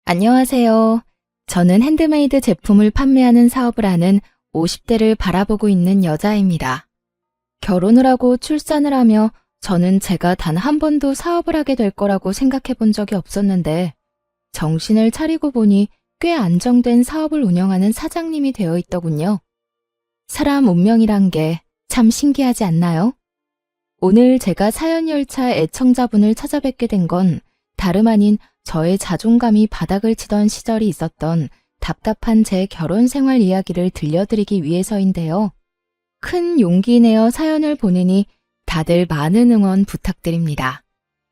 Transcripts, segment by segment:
안녕하세요. 저는 핸드메이드 제품을 판매하는 사업을 하는 50대를 바라보고 있는 여자입니다. 결혼을 하고 출산을 하며 저는 제가 단 한 번도 사업을 하게 될 거라고 생각해 본 적이 없었는데 정신을 차리고 보니 꽤 안정된 사업을 운영하는 사장님이 되어 있더군요. 사람 운명이란 게 참 신기하지 않나요? 오늘 제가 사연열차 애청자분을 찾아뵙게 된 건 다름 아닌 저의 자존감이 바닥을 치던 시절이 있었던 답답한 제 결혼 생활 이야기를 들려드리기 위해서인데요. 큰 용기 내어 사연을 보내니 다들 많은 응원 부탁드립니다.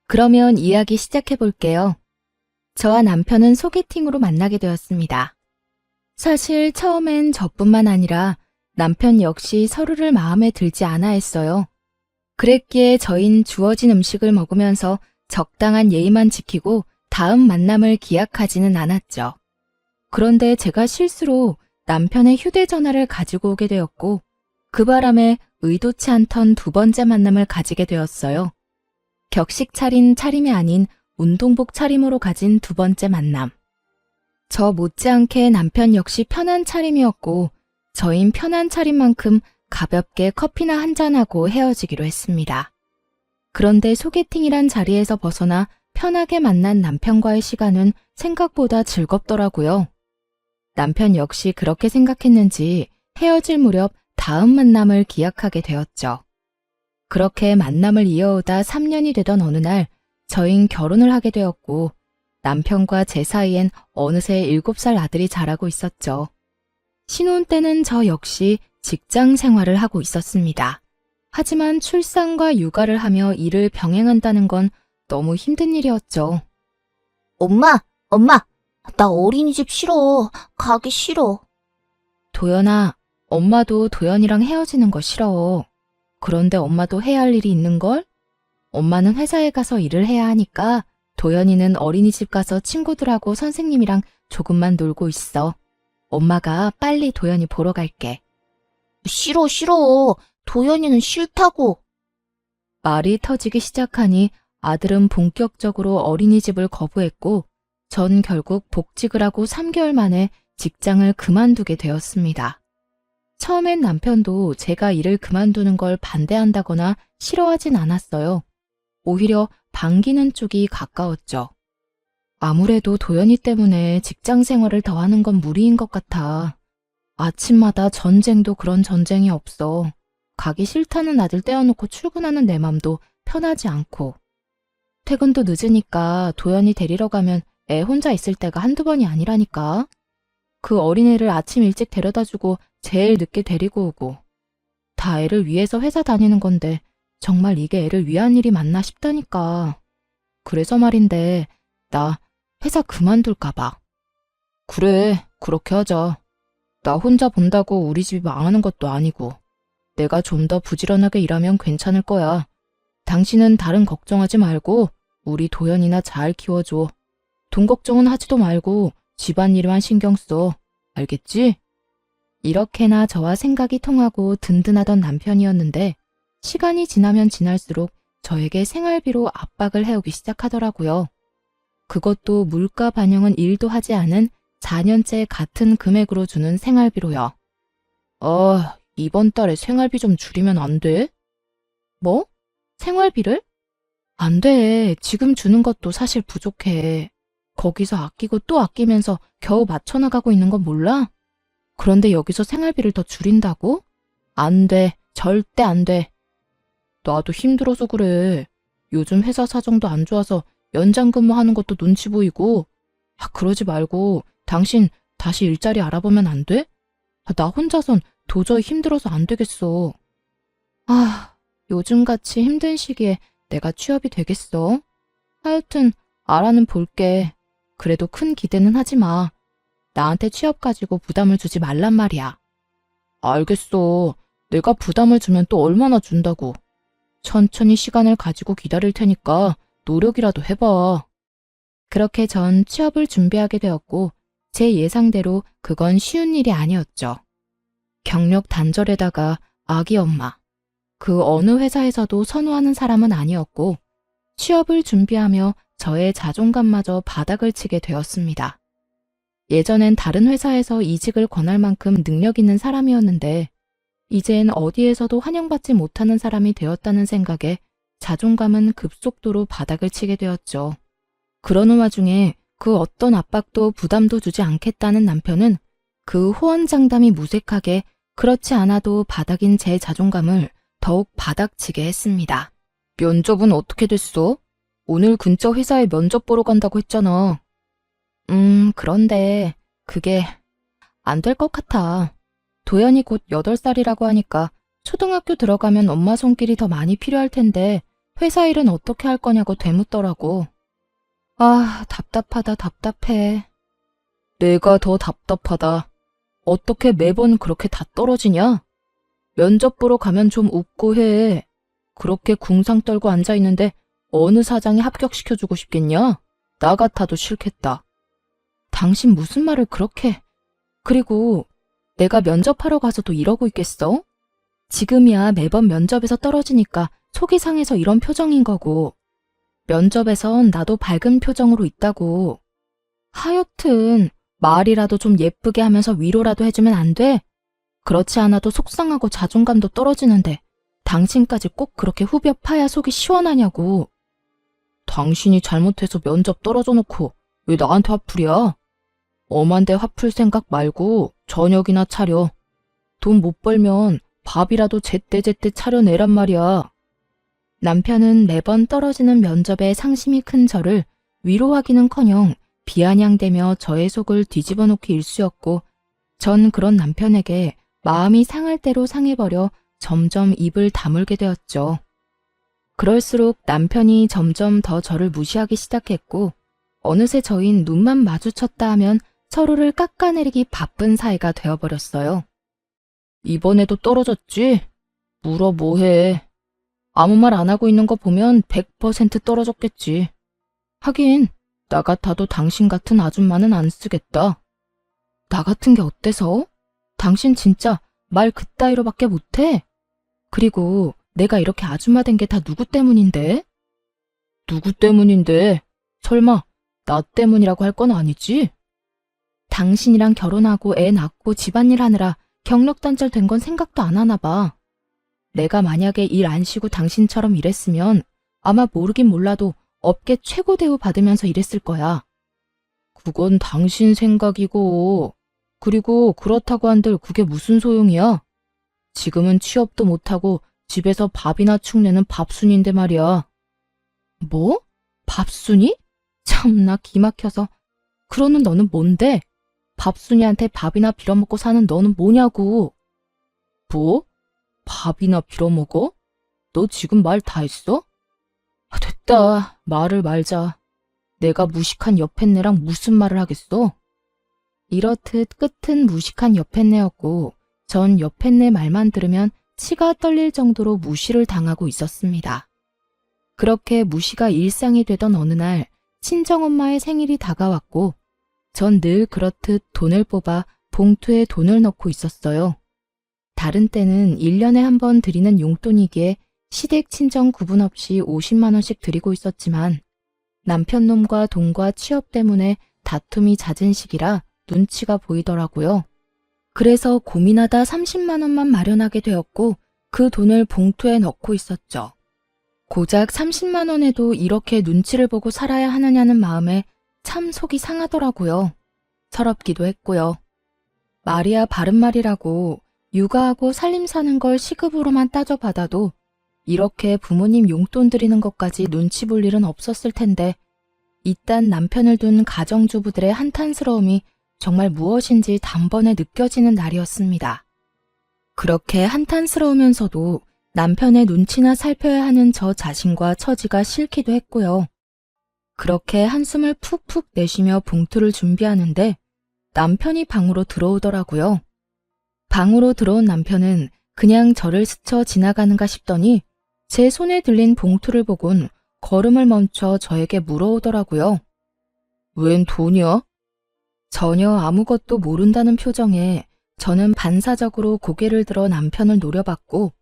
그러면 이야기 시작해 볼게요. 저와 남편은 소개팅으로 만나게 되었습니다. 사실 처음엔 저뿐만 아니라 남편 역시 서로를 마음에 들지 않아 했어요. 그랬기에 저흰 주어진 음식을 먹으면서 적당한 예의만 지키고 다음 만남을 기약하지는 않았죠. 그런데 제가 실수로 남편의 휴대전화를 가지고 오게 되었고 그 바람에 의도치 않던 두 번째 만남을 가지게 되었어요. 격식 차린 차림이 아닌 운동복 차림으로 가진 두 번째 만남. 저 못지않게 남편 역시 편한 차림이었고 저흰 편한 차림만큼 가볍게 커피나 한잔하고 헤어지기로 했습니다. 그런데 소개팅이란 자리에서 벗어나 편하게 만난 남편과의 시간은 생각보다 즐겁더라고요. 남편 역시 그렇게 생각했는지 헤어질 무렵 다음 만남을 기약하게 되었죠. 그렇게 만남을 이어오다 3년이 되던 어느 날 저흰 결혼을 하게 되었고 남편과 제 사이엔 어느새 7살 아들이 자라고 있었죠. 신혼 때는 저 역시 직장 생활을 하고 있었습니다. 하지만 출산과 육아를 하며 일을 병행한다는 건 너무 힘든 일이었죠. 엄마, 나 어린이집 싫어. 가기 싫어. 도연아, 엄마도 도연이랑 헤어지는 거 싫어. 그런데 엄마도 해야 할 일이 있는걸? 엄마는 회사에 가서 일을 해야 하니까 도연이는 어린이집 가서 친구들하고 선생님이랑 조금만 놀고 있어. 엄마가 빨리 도연이 보러 갈게. 싫어. 도연이는 싫다고. 말이 터지기 시작하니 아들은 본격적으로 어린이집을 거부했고 전 결국 복직을 하고 3개월 만에 직장을 그만두게 되었습니다. 처음엔 남편도 제가 일을 그만두는 걸 반대한다거나 싫어하진 않았어요. 오히려 반기는 쪽이 가까웠죠. 아무래도 도연이 때문에 직장 생활을 더 하는 건 무리인 것 같아. 아침마다 전쟁도 그런 전쟁이 없어. 가기 싫다는 아들 떼어놓고 출근하는 내 맘도 편하지 않고. 퇴근도 늦으니까 도연이 데리러 가면 애 혼자 있을 때가 한두 번이 아니라니까. 그 어린애를 아침 일찍 데려다주고 제일 늦게 데리고 오고. 다 애를 위해서 회사 다니는 건데 정말 이게 애를 위한 일이 맞나 싶다니까. 그래서 말인데 나 회사 그만둘까 봐. 그래, 그렇게 하자. 나 혼자 본다고 우리 집이 망하는 것도 아니고 내가 좀 더 부지런하게 일하면 괜찮을 거야. 당신은 다른 걱정하지 말고 우리 도연이나 잘 키워줘. 돈 걱정은 하지도 말고 집안일만 신경 써. 알겠지? 이렇게나 저와 생각이 통하고 든든하던 남편이었는데 시간이 지나면 지날수록 저에게 생활비로 압박을 해오기 시작하더라고요. 그것도 물가 반영은 1도 하지 않은 4년째 같은 금액으로 주는 생활비로요. 이번 달에 생활비 좀 줄이면 안 돼? 뭐? 생활비를? 안 돼. 지금 주는 것도 사실 부족해. 거기서 아끼고 또 아끼면서 겨우 맞춰나가고 있는 건 몰라? 그런데 여기서 생활비를 더 줄인다고? 안 돼. 절대 안 돼. 나도 힘들어서 그래. 요즘 회사 사정도 안 좋아서 연장 근무하는 것도 눈치 보이고. 그러지 말고 당신 다시 일자리 알아보면 안 돼? 나 혼자선 도저히 힘들어서 안 되겠어. 요즘같이 힘든 시기에 내가 취업이 되겠어? 하여튼 알아는 볼게. 그래도 큰 기대는 하지 마. 나한테 취업 가지고 부담을 주지 말란 말이야. 알겠어. 내가 부담을 주면 또 얼마나 준다고. 천천히 시간을 가지고 기다릴 테니까 노력이라도 해봐. 그렇게 전 취업을 준비하게 되었고 제 예상대로 그건 쉬운 일이 아니었죠. 경력 단절에다가 아기 엄마. 그 어느 회사에서도 선호하는 사람은 아니었고 취업을 준비하며 저의 자존감마저 바닥을 치게 되었습니다. 예전엔 다른 회사에서 이직을 권할 만큼 능력 있는 사람이었는데 이젠 어디에서도 환영받지 못하는 사람이 되었다는 생각에 자존감은 급속도로 바닥을 치게 되었죠. 그러는 와중에 그 어떤 압박도 부담도 주지 않겠다는 남편은 그 호언장담이 무색하게 그렇지 않아도 바닥인 제 자존감을 더욱 바닥치게 했습니다. 면접은 어떻게 됐어? 오늘 근처 회사에 면접 보러 간다고 했잖아. 그런데 그게 안 될 것 같아. 도연이 곧 8살이라고 하니까 초등학교 들어가면 엄마 손길이 더 많이 필요할 텐데 회사 일은 어떻게 할 거냐고 되묻더라고. 아, 답답하다, 답답해. 내가 더 답답하다. 어떻게 매번 그렇게 다 떨어지냐? 면접 보러 가면 좀 웃고 해. 그렇게 궁상 떨고 앉아있는데 어느 사장이 합격시켜주고 싶겠냐? 나 같아도 싫겠다. 당신 무슨 말을 그렇게... 그리고 내가 면접하러 가서도 이러고 있겠어? 지금이야 매번 면접에서 떨어지니까 속이 상해서 이런 표정인 거고 면접에선 나도 밝은 표정으로 있다고. 하여튼 말이라도 좀 예쁘게 하면서 위로라도 해주면 안 돼? 그렇지 않아도 속상하고 자존감도 떨어지는데 당신까지 꼭 그렇게 후벼 파야 속이 시원하냐고. 당신이 잘못해서 면접 떨어져 놓고 왜 나한테 화풀이야? 엄한테 화풀 생각 말고 저녁이나 차려. 돈 못 벌면 밥이라도 제때제때 차려내란 말이야. 남편은 매번 떨어지는 면접에 상심이 큰 저를 위로하기는커녕 비아냥대며 저의 속을 뒤집어 놓기 일쑤였고 전 그런 남편에게 마음이 상할 대로 상해버려 점점 입을 다물게 되었죠. 그럴수록 남편이 점점 더 저를 무시하기 시작했고 어느새 저흰 눈만 마주쳤다 하면 서로를 깎아내리기 바쁜 사이가 되어버렸어요. 이번에도 떨어졌지? 물어 뭐해. 아무 말 안 하고 있는 거 보면 100% 떨어졌겠지. 하긴 나 같아도 당신 같은 아줌마는 안 쓰겠다. 나 같은 게 어때서? 당신 진짜 말 그따위로밖에 못해? 그리고 내가 이렇게 아줌마 된 게 다 누구 때문인데? 누구 때문인데? 설마 나 때문이라고 할 건 아니지? 당신이랑 결혼하고 애 낳고 집안일 하느라 경력 단절 된 건 생각도 안 하나 봐. 내가 만약에 일 안 쉬고 당신처럼 일했으면 아마 모르긴 몰라도 업계 최고 대우 받으면서 일했을 거야. 그건 당신 생각이고, 그리고 그렇다고 한들 그게 무슨 소용이야? 지금은 취업도 못하고 집에서 밥이나 축내는 밥순인데 말이야. 뭐? 밥순이? 참나 기막혀서. 그러는 너는 뭔데? 밥순이한테 밥이나 빌어먹고 사는 너는 뭐냐고. 뭐? 밥이나 빌어먹어? 너 지금 말 다 했어? 됐다. 말을 말자. 내가 무식한 여팻네랑 무슨 말을 하겠어? 이렇듯 끝은 무식한 여팻네였고 전 여팻네 말만 들으면 치가 떨릴 정도로 무시를 당하고 있었습니다. 그렇게 무시가 일상이 되던 어느 날 친정엄마의 생일이 다가왔고 전 늘 그렇듯 돈을 뽑아 봉투에 돈을 넣고 있었어요. 다른 때는 1년에 한 번 드리는 용돈이기에 시댁 친정 구분 없이 50만 원씩 드리고 있었지만 남편 놈과 돈과 취업 때문에 다툼이 잦은 시기라 눈치가 보이더라고요. 그래서 고민하다 30만 원만 마련하게 되었고 그 돈을 봉투에 넣고 있었죠. 고작 30만 원에도 이렇게 눈치를 보고 살아야 하느냐는 마음에 참 속이 상하더라고요. 서럽기도 했고요. 말이야 바른 말이라고 육아하고 살림 사는 걸 시급으로만 따져받아도 이렇게 부모님 용돈 드리는 것까지 눈치 볼 일은 없었을 텐데 이딴 남편을 둔 가정주부들의 한탄스러움이 정말 무엇인지 단번에 느껴지는 날이었습니다. 그렇게 한탄스러우면서도 남편의 눈치나 살펴야 하는 저 자신과 처지가 싫기도 했고요. 그렇게 한숨을 푹푹 내쉬며 봉투를 준비하는데 남편이 방으로 들어오더라고요. 방으로 들어온 남편은 그냥 저를 스쳐 지나가는가 싶더니 제 손에 들린 봉투를 보곤 걸음을 멈춰 저에게 물어오더라고요. 웬 돈이야? 전혀 아무것도 모른다는 표정에 저는 반사적으로 고개를 들어 남편을 노려봤고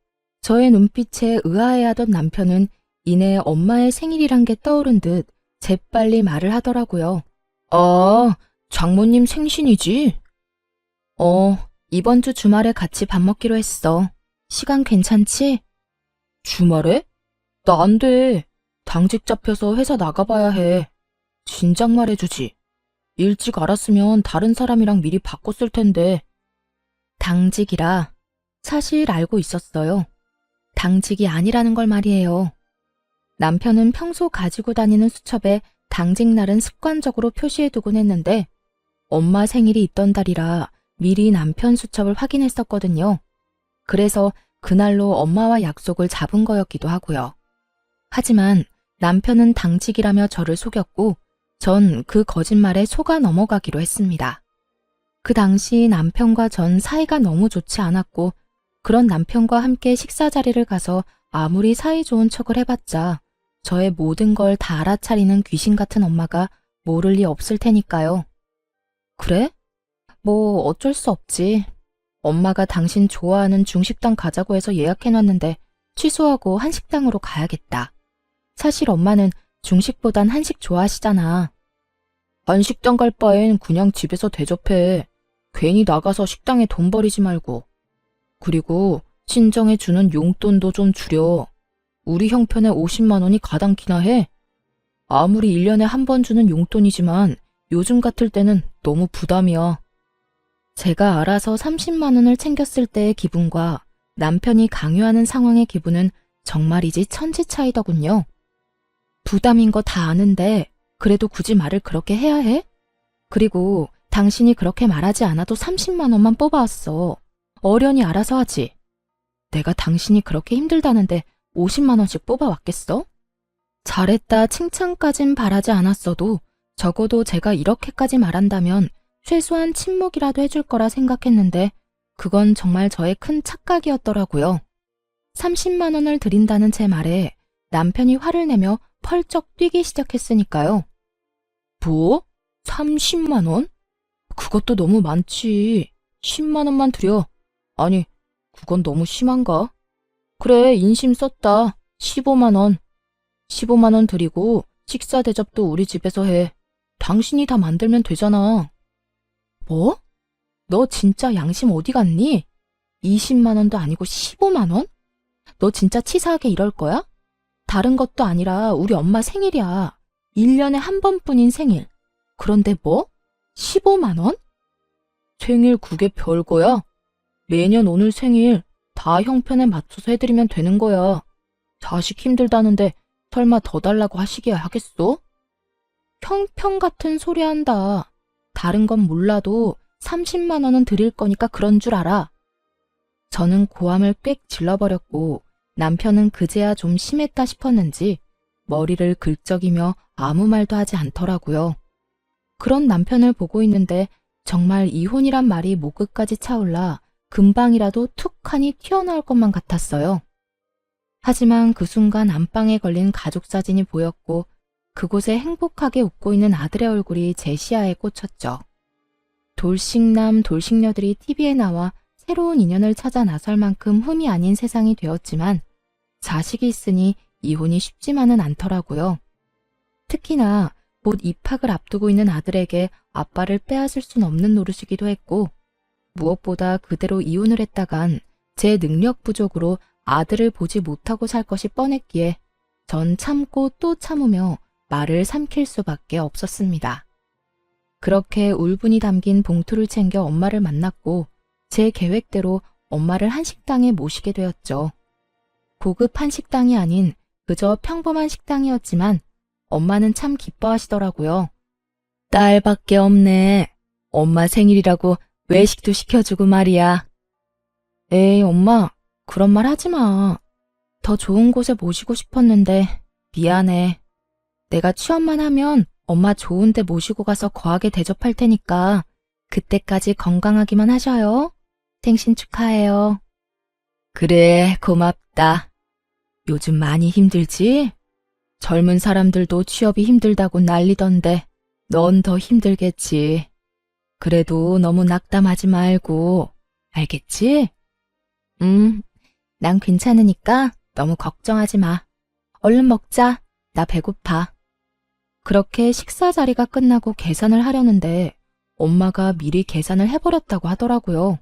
저의 눈빛에 의아해하던 남편은 이내 엄마의 생일이란 게 떠오른 듯 재빨리 말을 하더라고요. 장모님 생신이지? 이번 주 주말에 같이 밥 먹기로 했어. 시간 괜찮지? 주말에? 나 안 돼. 당직 잡혀서 회사 나가봐야 해. 진작 말해주지. 일찍 알았으면 다른 사람이랑 미리 바꿨을 텐데. 당직이라 사실 알고 있었어요. 당직이 아니라는 걸 말이에요. 남편은 평소 가지고 다니는 수첩에 당직 날은 습관적으로 표시해두곤 했는데 엄마 생일이 있던 달이라 미리 남편 수첩을 확인했었거든요. 그래서 그날로 엄마와 약속을 잡은 거였기도 하고요. 하지만 남편은 당직이라며 저를 속였고 전 그 거짓말에 속아 넘어가기로 했습니다. 그 당시 남편과 전 사이가 너무 좋지 않았고 그런 남편과 함께 식사 자리를 가서 아무리 사이 좋은 척을 해봤자 저의 모든 걸 다 알아차리는 귀신 같은 엄마가 모를 리 없을 테니까요. 그래? 뭐 어쩔 수 없지. 엄마가 당신 좋아하는 중식당 가자고 해서 예약해놨는데 취소하고 한식당으로 가야겠다. 사실 엄마는 중식보단 한식 좋아하시잖아. 한식당 갈 바엔 그냥 집에서 대접해. 괜히 나가서 식당에 돈 버리지 말고. 그리고 친정에 주는 용돈도 좀 줄여. 우리 형편에 50만 원이 가당키나 해. 아무리 1년에 한 번 주는 용돈이지만 요즘 같을 때는 너무 부담이야. 제가 알아서 30만 원을 챙겼을 때의 기분과 남편이 강요하는 상황의 기분은 정말이지 천지 차이더군요. 부담인 거 다 아는데 그래도 굳이 말을 그렇게 해야 해? 그리고 당신이 그렇게 말하지 않아도 30만 원만 뽑아왔어. 어련히 알아서 하지. 내가 당신이 그렇게 힘들다는데 50만 원씩 뽑아왔겠어? 잘했다 칭찬까진 바라지 않았어도 적어도 제가 이렇게까지 말한다면 최소한 침묵이라도 해줄 거라 생각했는데 그건 정말 저의 큰 착각이었더라고요. 30만 원을 드린다는 제 말에 남편이 화를 내며 펄쩍 뛰기 시작했으니까요. 뭐? 30만 원? 그것도 너무 많지. 10만 원만 드려. 아니, 그건 너무 심한가? 그래, 인심 썼다. 15만 원. 15만 원 드리고 식사 대접도 우리 집에서 해. 당신이 다 만들면 되잖아. 뭐? 너 진짜 양심 어디 갔니? 20만 원도 아니고 15만 원? 너 진짜 치사하게 이럴 거야? 다른 것도 아니라 우리 엄마 생일이야. 1년에 한 번뿐인 생일. 그런데 뭐? 15만 원? 생일 그게 별거야? 매년 오늘 생일 다 형편에 맞춰서 해드리면 되는 거야. 자식 힘들다는데 설마 더 달라고 하시게 하겠어? 형편 같은 소리 한다. 다른 건 몰라도 30만 원은 드릴 거니까 그런 줄 알아. 저는 고함을 꽥 질러버렸고 남편은 그제야 좀 심했다 싶었는지 머리를 긁적이며 아무 말도 하지 않더라고요. 그런 남편을 보고 있는데 정말 이혼이란 말이 목끝까지 차올라 금방이라도 툭하니 튀어나올 것만 같았어요. 하지만 그 순간 안방에 걸린 가족 사진이 보였고 그곳에 행복하게 웃고 있는 아들의 얼굴이 제 시야에 꽂혔죠. 돌싱남 돌싱녀들이 TV에 나와 새로운 인연을 찾아 나설 만큼 흠이 아닌 세상이 되었지만 자식이 있으니 이혼이 쉽지만은 않더라고요. 특히나 곧 입학을 앞두고 있는 아들에게 아빠를 빼앗을 순 없는 노릇이기도 했고 무엇보다 그대로 이혼을 했다간 제 능력 부족으로 아들을 보지 못하고 살 것이 뻔했기에 전 참고 또 참으며 말을 삼킬 수밖에 없었습니다. 그렇게 울분이 담긴 봉투를 챙겨 엄마를 만났고 제 계획대로 엄마를 한식당에 모시게 되었죠. 고급 한식당이 아닌 그저 평범한 식당이었지만 엄마는 참 기뻐하시더라고요. 딸밖에 없네. 엄마 생일이라고 외식도 시켜주고 말이야. 에이, 엄마, 그런 말 하지 마. 더 좋은 곳에 모시고 싶었는데 미안해. 내가 취업만 하면 엄마 좋은 데 모시고 가서 거하게 대접할 테니까 그때까지 건강하기만 하셔요. 생신 축하해요. 그래, 고맙다. 요즘 많이 힘들지? 젊은 사람들도 취업이 힘들다고 난리던데 넌 더 힘들겠지. 그래도 너무 낙담하지 말고, 알겠지? 난 괜찮으니까 너무 걱정하지 마. 얼른 먹자. 나 배고파. 그렇게 식사 자리가 끝나고 계산을 하려는데 엄마가 미리 계산을 해버렸다고 하더라고요.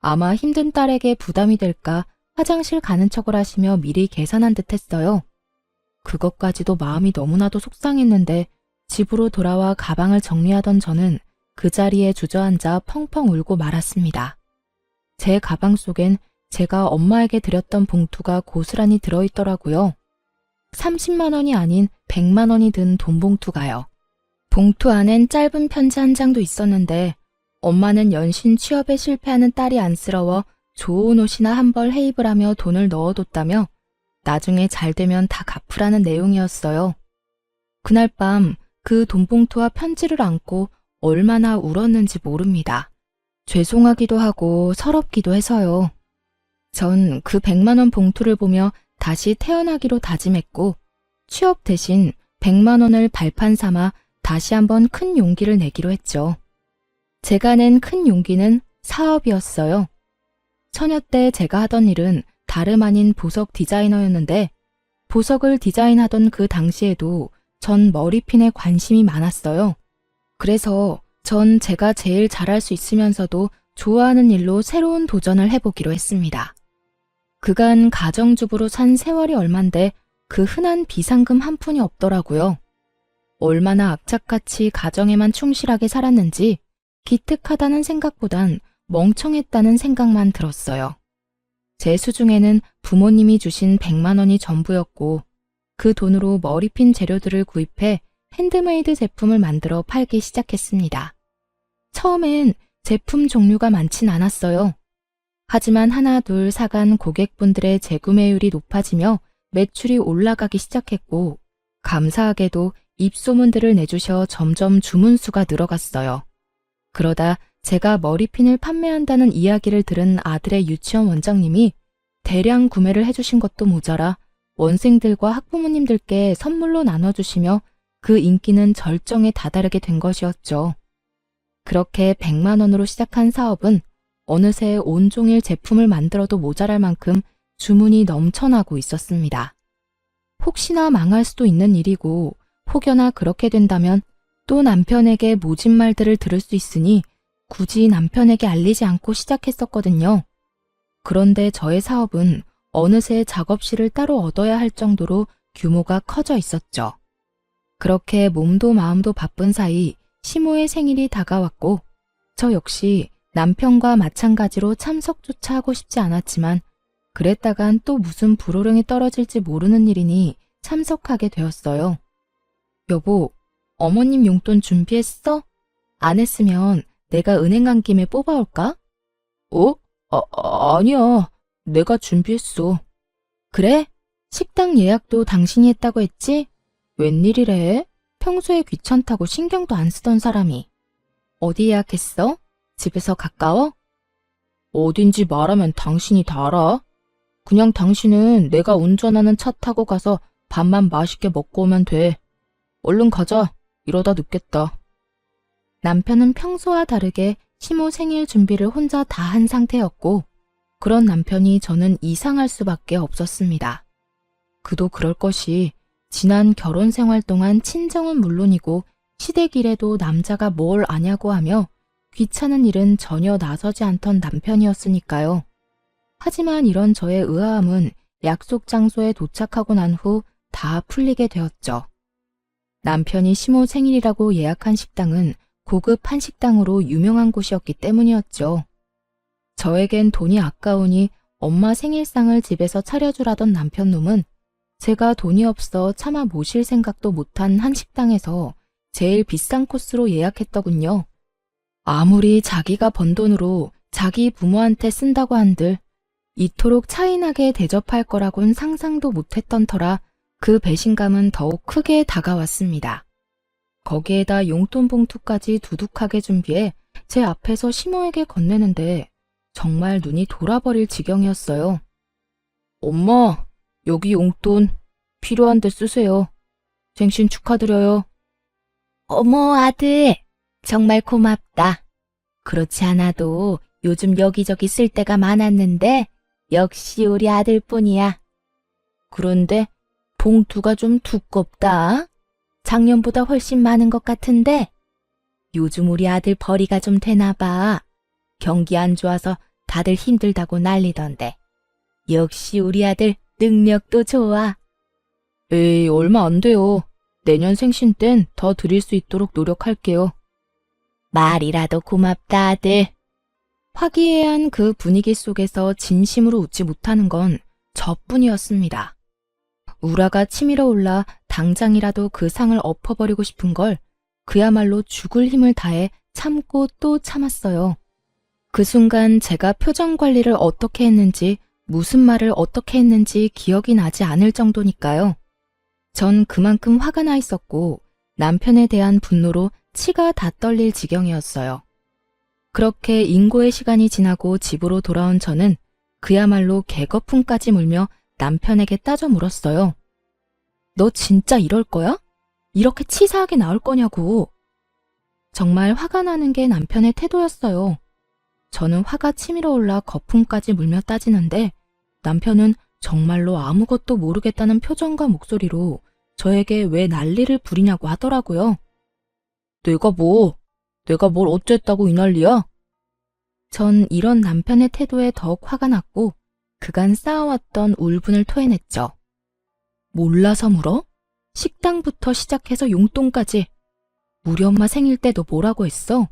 아마 힘든 딸에게 부담이 될까 화장실 가는 척을 하시며 미리 계산한 듯 했어요. 그것까지도 마음이 너무나도 속상했는데 집으로 돌아와 가방을 정리하던 저는 그 자리에 주저앉아 펑펑 울고 말았습니다. 제 가방 속엔 제가 엄마에게 드렸던 봉투가 고스란히 들어있더라고요. 30만 원이 아닌 100만 원이 든 돈 봉투가요. 봉투 안엔 짧은 편지 한 장도 있었는데 엄마는 연신 취업에 실패하는 딸이 안쓰러워 좋은 옷이나 한 벌 해입을 하며 돈을 넣어뒀다며 나중에 잘 되면 다 갚으라는 내용이었어요. 그날 밤 그 돈봉투와 편지를 안고 얼마나 울었는지 모릅니다. 죄송하기도 하고 서럽기도 해서요. 전 그 100만 원 봉투를 보며 다시 태어나기로 다짐했고 취업 대신 100만 원을 발판 삼아 다시 한번 큰 용기를 내기로 했죠. 제가 낸 큰 용기는 사업이었어요. 처녀 때 제가 하던 일은 다름 아닌 보석 디자이너였는데 보석을 디자인하던 그 당시에도 전 머리핀에 관심이 많았어요. 그래서 전 제가 제일 잘할 수 있으면서도 좋아하는 일로 새로운 도전을 해보기로 했습니다. 그간 가정주부로 산 세월이 얼만데 그 흔한 비상금 한 푼이 없더라고요. 얼마나 악착같이 가정에만 충실하게 살았는지 기특하다는 생각보단 멍청했다는 생각만 들었어요. 제 수중에는 부모님이 주신 100만 원이 전부였고 그 돈으로 머리핀 재료들을 구입해 핸드메이드 제품을 만들어 팔기 시작했습니다. 처음엔 제품 종류가 많진 않았어요. 하지만 하나 둘 사간 고객분들의 재구매율이 높아지며 매출이 올라가기 시작했고 감사하게도 입소문들을 내주셔 점점 주문수가 늘어갔어요. 그러다 제가 머리핀을 판매한다는 이야기를 들은 아들의 유치원 원장님이 대량 구매를 해주신 것도 모자라 원생들과 학부모님들께 선물로 나눠주시며 그 인기는 절정에 다다르게 된 것이었죠. 그렇게 100만 원으로 시작한 사업은 어느새 온종일 제품을 만들어도 모자랄 만큼 주문이 넘쳐나고 있었습니다. 혹시나 망할 수도 있는 일이고 혹여나 그렇게 된다면 또 남편에게 모진 말들을 들을 수 있으니 굳이 남편에게 알리지 않고 시작했었거든요. 그런데 저의 사업은 어느새 작업실을 따로 얻어야 할 정도로 규모가 커져 있었죠. 그렇게 몸도 마음도 바쁜 사이 시모의 생일이 다가왔고 저 역시 남편과 마찬가지로 참석조차 하고 싶지 않았지만 그랬다간 또 무슨 불호령이 떨어질지 모르는 일이니 참석하게 되었어요. 여보, 어머님 용돈 준비했어? 안 했으면 내가 은행 간 김에 뽑아올까? 어? 아니야. 내가 준비했어. 그래? 식당 예약도 당신이 했다고 했지? 웬일이래? 평소에 귀찮다고 신경도 안 쓰던 사람이. 어디 예약했어? 집에서 가까워? 어딘지 말하면 당신이 다 알아. 그냥 당신은 내가 운전하는 차 타고 가서 밥만 맛있게 먹고 오면 돼. 얼른 가자. 이러다 늦겠다. 남편은 평소와 다르게 시모 생일 준비를 혼자 다 한 상태였고 그런 남편이 저는 이상할 수밖에 없었습니다. 그도 그럴 것이 지난 결혼 생활 동안 친정은 물론이고 시댁 일에도 남자가 뭘 아냐고 하며 귀찮은 일은 전혀 나서지 않던 남편이었으니까요. 하지만 이런 저의 의아함은 약속 장소에 도착하고 난 후 다 풀리게 되었죠. 남편이 시모 생일이라고 예약한 식당은 고급 한식당으로 유명한 곳이었기 때문이었죠. 저에겐 돈이 아까우니 엄마 생일상을 집에서 차려주라던 남편놈은 제가 돈이 없어 차마 모실 생각도 못한 한식당에서 제일 비싼 코스로 예약했더군요. 아무리 자기가 번 돈으로 자기 부모한테 쓴다고 한들 이토록 차이나게 대접할 거라곤 상상도 못했던 터라 그 배신감은 더욱 크게 다가왔습니다. 거기에다 용돈 봉투까지 두둑하게 준비해 제 앞에서 시모에게 건네는데 정말 눈이 돌아버릴 지경이었어요. 엄마, 여기 용돈 필요한 데 쓰세요. 생신 축하드려요. 어머, 아들. 정말 고맙다. 그렇지 않아도 요즘 여기저기 쓸 데가 많았는데 역시 우리 아들뿐이야. 그런데 봉투가 좀 두껍다. 작년보다 훨씬 많은 것 같은데. 요즘 우리 아들 벌이가 좀 되나 봐. 경기 안 좋아서 다들 힘들다고 난리던데. 역시 우리 아들 능력도 좋아. 에이, 얼마 안 돼요. 내년 생신 땐 더 드릴 수 있도록 노력할게요. 말이라도 고맙다, 아들. 화기애애한 그 분위기 속에서 진심으로 웃지 못하는 건 저뿐이었습니다. 우라가 치밀어 올라 당장이라도 그 상을 엎어버리고 싶은 걸 그야말로 죽을 힘을 다해 참고 또 참았어요. 그 순간 제가 표정 관리를 어떻게 했는지, 무슨 말을 어떻게 했는지 기억이 나지 않을 정도니까요. 전 그만큼 화가 나 있었고 남편에 대한 분노로 치가 다 떨릴 지경이었어요. 그렇게 인고의 시간이 지나고 집으로 돌아온 저는 그야말로 개거품까지 물며 남편에게 따져 물었어요. 너 진짜 이럴 거야? 이렇게 치사하게 나올 거냐고. 정말 화가 나는 게 남편의 태도였어요. 저는 화가 치밀어 올라 거품까지 물며 따지는데 남편은 정말로 아무것도 모르겠다는 표정과 목소리로 저에게 왜 난리를 부리냐고 하더라고요. 내가 뭘 어쨌다고 이 난리야? 전 이런 남편의 태도에 더욱 화가 났고 그간 쌓아왔던 울분을 토해냈죠. 몰라서 물어? 식당부터 시작해서 용돈까지. 우리 엄마 생일 때 너 뭐라고 했어?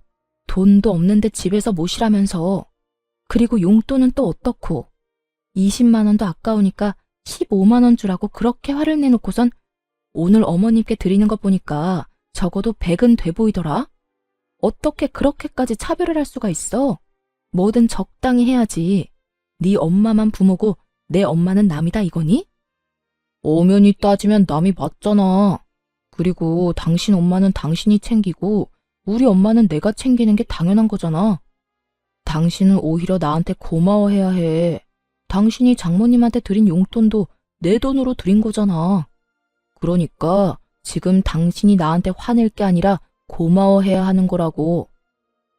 돈도 없는데 집에서 모시라면서. 그리고 용돈은 또 어떻고. 20만 원도 아까우니까 15만 원 주라고 그렇게 화를 내놓고선 오늘 어머님께 드리는 거 보니까 적어도 100은 돼 보이더라. 어떻게 그렇게까지 차별을 할 수가 있어? 뭐든 적당히 해야지. 네 엄마만 부모고 내 엄마는 남이다 이거니? 엄연히 따지면 남이 맞잖아. 그리고 당신 엄마는 당신이 챙기고 우리 엄마는 내가 챙기는 게 당연한 거잖아. 당신은 오히려 나한테 고마워해야 해. 당신이 장모님한테 드린 용돈도 내 돈으로 드린 거잖아. 그러니까 지금 당신이 나한테 화낼 게 아니라 고마워해야 하는 거라고.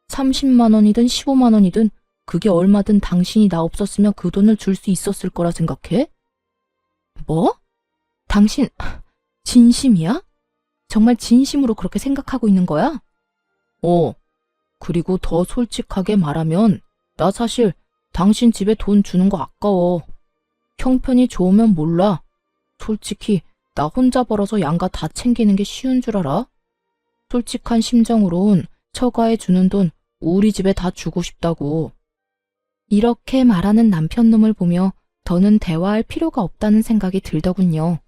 30만 원이든 15만 원이든 그게 얼마든 당신이 나 없었으면 그 돈을 줄 수 있었을 거라 생각해? 뭐? 당신 진심이야? 정말 진심으로 그렇게 생각하고 있는 거야? 그리고 더 솔직하게 말하면 나 사실 당신 집에 돈 주는 거 아까워. 형편이 좋으면 몰라. 솔직히 나 혼자 벌어서 양가 다 챙기는 게 쉬운 줄 알아? 솔직한 심정으론 처가에 주는 돈 우리 집에 다 주고 싶다고. 이렇게 말하는 남편놈을 보며 더는 대화할 필요가 없다는 생각이 들더군요.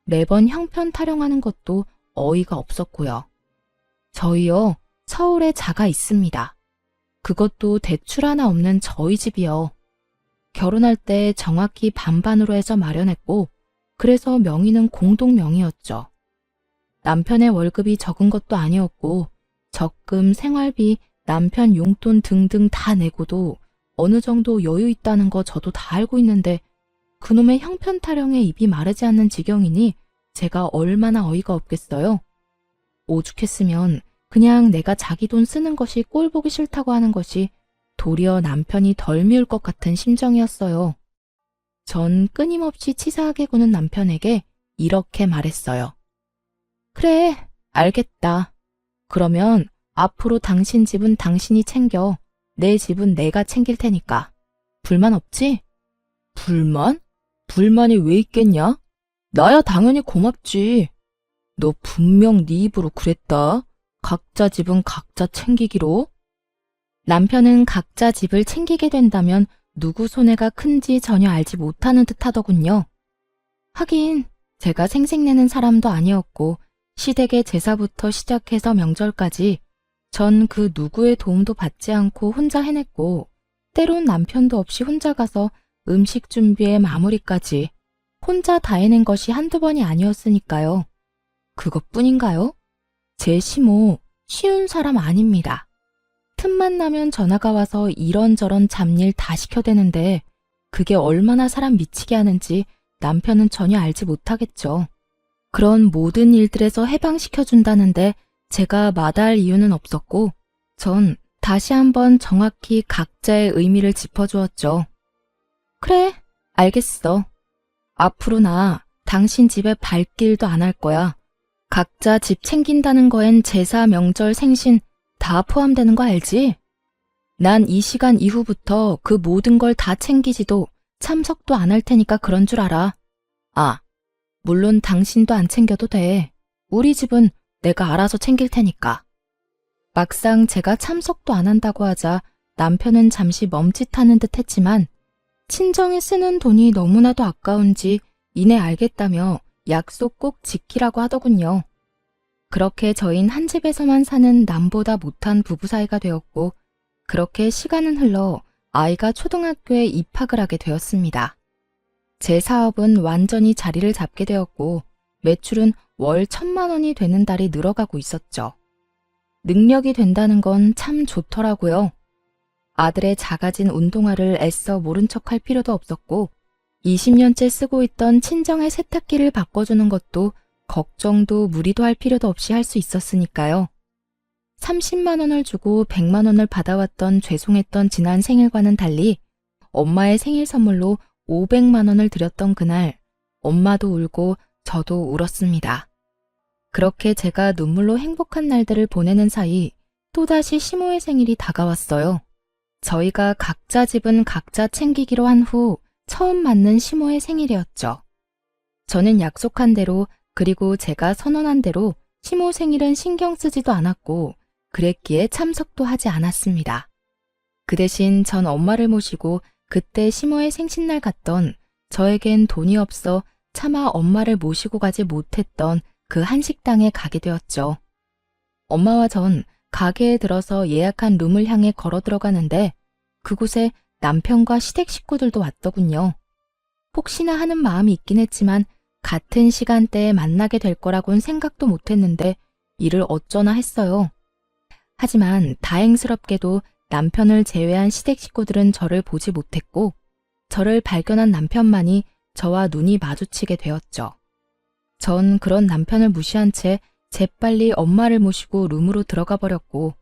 매번 형편 타령하는 것도 어이가 없었고요. 저희요, 서울에 자가 있습니다. 그것도 대출 하나 없는 저희 집이요. 결혼할 때 정확히 반반으로 해서 마련했고, 그래서 명의는 공동 명의였죠. 남편의 월급이 적은 것도 아니었고, 적금, 생활비, 남편 용돈 등등 다 내고도 어느 정도 여유 있다는 거 저도 다 알고 있는데 그놈의 형편 타령에 입이 마르지 않는 지경이니 제가 얼마나 어이가 없겠어요. 오죽했으면 그냥 내가 자기 돈 쓰는 것이 꼴 보기 싫다고 하는 것이 도리어 남편이 덜 미울 것 같은 심정이었어요. 전 끊임없이 치사하게 구는 남편에게 이렇게 말했어요. 그래, 알겠다. 그러면 앞으로 당신 집은 당신이 챙겨. 내 집은 내가 챙길 테니까. 불만 없지? 불만? 불만이 왜 있겠냐? 나야 당연히 고맙지. 너 분명 네 입으로 그랬다. 각자 집은 각자 챙기기로. 남편은 각자 집을 챙기게 된다면 누구 손해가 큰지 전혀 알지 못하는 듯 하더군요. 하긴 제가 생색내는 사람도 아니었고 시댁의 제사부터 시작해서 명절까지 전 그 누구의 도움도 받지 않고 혼자 해냈고 때론 남편도 없이 혼자 가서 음식 준비에 마무리까지 혼자 다 해낸 것이 한두 번이 아니었으니까요. 그것뿐인가요? 제 시모 쉬운 사람 아닙니다. 틈만 나면 전화가 와서 이런저런 잡일 다 시켜대는데 그게 얼마나 사람 미치게 하는지 남편은 전혀 알지 못하겠죠. 그런 모든 일들에서 해방시켜준다는데 제가 마다할 이유는 없었고 전 다시 한번 정확히 각자의 의미를 짚어주었죠. 그래, 알겠어. 앞으로 나 당신 집에 발길도 안 할 거야. 각자 집 챙긴다는 거엔 제사, 명절, 생신 다 포함되는 거 알지? 난 이 시간 이후부터 그 모든 걸 다 챙기지도 참석도 안 할 테니까 그런 줄 알아. 아, 물론 당신도 안 챙겨도 돼. 우리 집은 내가 알아서 챙길 테니까. 막상 제가 참석도 안 한다고 하자 남편은 잠시 멈칫하는 듯 했지만 친정에 쓰는 돈이 너무나도 아까운지 이내 알겠다며 약속 꼭 지키라고 하더군요. 그렇게 저흰 한 집에서만 사는 남보다 못한 부부 사이가 되었고 그렇게 시간은 흘러 아이가 초등학교에 입학을 하게 되었습니다. 제 사업은 완전히 자리를 잡게 되었고 매출은 월 1,000만 원이 되는 달이 늘어가고 있었죠. 능력이 된다는 건 참 좋더라고요. 아들의 작아진 운동화를 애써 모른 척할 필요도 없었고 20년째 쓰고 있던 친정의 세탁기를 바꿔주는 것도 걱정도 무리도 할 필요도 없이 할 수 있었으니까요. 30만 원을 주고 100만 원을 받아왔던 죄송했던 지난 생일과는 달리 엄마의 생일 선물로 500만 원을 드렸던 그날 엄마도 울고 저도 울었습니다. 그렇게 제가 눈물로 행복한 날들을 보내는 사이 또다시 시모의 생일이 다가왔어요. 저희가 각자 집은 각자 챙기기로 한 후 처음 맞는 시모의 생일이었죠. 저는 약속한 대로 그리고 제가 선언한 대로 시모 생일은 신경 쓰지도 않았고 그랬기에 참석도 하지 않았습니다. 그 대신 전 엄마를 모시고 그때 시모의 생신날 갔던 저에겐 돈이 없어 차마 엄마를 모시고 가지 못했던 그 한식당에 가게 되었죠. 엄마와 전 가게에 들어서 예약한 룸을 향해 걸어 들어가는데 그곳에 남편과 시댁 식구들도 왔더군요. 혹시나 하는 마음이 있긴 했지만 같은 시간대에 만나게 될 거라고는 생각도 못했는데 이를 어쩌나 했어요. 하지만 다행스럽게도 남편을 제외한 시댁 식구들은 저를 보지 못했고 저를 발견한 남편만이 저와 눈이 마주치게 되었죠. 전 그런 남편을 무시한 채 재빨리 엄마를 모시고 룸으로 들어가 버렸고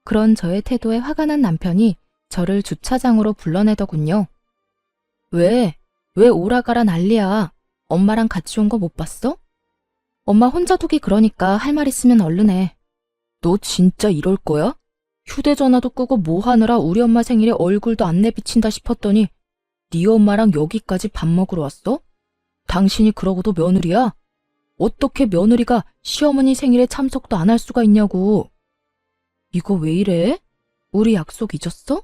그런 저의 태도에 화가 난 남편이 저를 주차장으로 불러내더군요. 왜 오라가라 난리야. 엄마랑 같이 온 거 못 봤어? 엄마 혼자 두기 그러니까 할 말 있으면 얼른 해. 너 진짜 이럴 거야? 휴대전화도 끄고 뭐 하느라 우리 엄마 생일에 얼굴도 안 내비친다 싶었더니 네 엄마랑 여기까지 밥 먹으러 왔어? 당신이 그러고도 며느리야? 어떻게 며느리가 시어머니 생일에 참석도 안 할 수가 있냐고. 이거 왜 이래? 우리 약속 잊었어?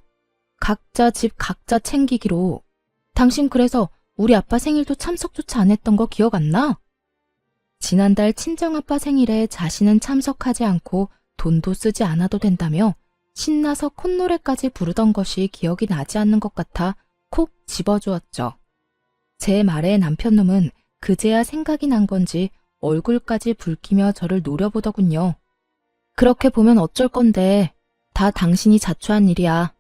각자 집 각자 챙기기로. 당신 그래서 우리 아빠 생일도 참석조차 안 했던 거 기억 안 나? 지난달 친정아빠 생일에 자신은 참석하지 않고 돈도 쓰지 않아도 된다며 신나서 콧노래까지 부르던 것이 기억이 나지 않는 것 같아 콕 집어주었죠. 제 말에 남편놈은 그제야 생각이 난 건지 얼굴까지 붉히며 저를 노려보더군요. 그렇게 보면 어쩔 건데 다 당신이 자초한 일이야.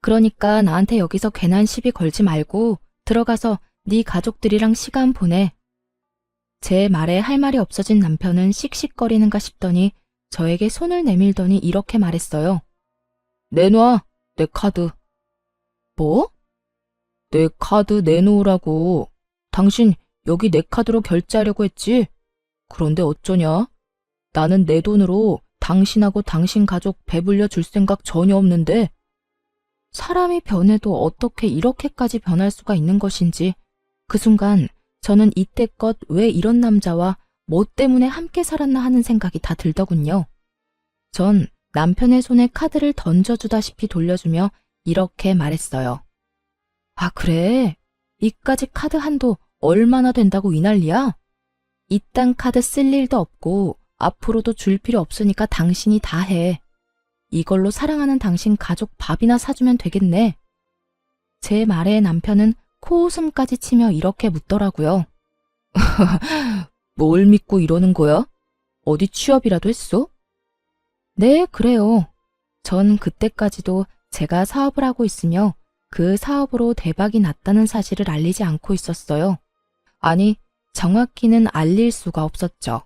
그러니까 나한테 여기서 괜한 시비 걸지 말고 들어가서 네 가족들이랑 시간 보내. 제 말에 할 말이 없어진 남편은 씩씩거리는가 싶더니 저에게 손을 내밀더니 이렇게 말했어요. 내놔, 내 카드. 뭐? 내 카드 내놓으라고. 당신 여기 내 카드로 결제하려고 했지? 그런데 어쩌냐? 나는 내 돈으로 당신하고 당신 가족 배불려 줄 생각 전혀 없는데 사람이 변해도 어떻게 이렇게까지 변할 수가 있는 것인지 그 순간 저는 이때껏 왜 이런 남자와 뭐 때문에 함께 살았나 하는 생각이 다 들더군요. 전 남편의 손에 카드를 던져주다시피 돌려주며 이렇게 말했어요. 아 그래? 이까지 카드 한도 얼마나 된다고 이 난리야? 이딴 카드 쓸 일도 없고 앞으로도 줄 필요 없으니까 당신이 다 해. 이걸로 사랑하는 당신 가족 밥이나 사주면 되겠네. 제 말에 남편은 코웃음까지 치며 이렇게 묻더라고요. 뭘 믿고 이러는 거야? 어디 취업이라도 했어? 네, 그래요. 전 그때까지도 제가 사업을 하고 있으며 그 사업으로 대박이 났다는 사실을 알리지 않고 있었어요. 아니, 정확히는 알릴 수가 없었죠.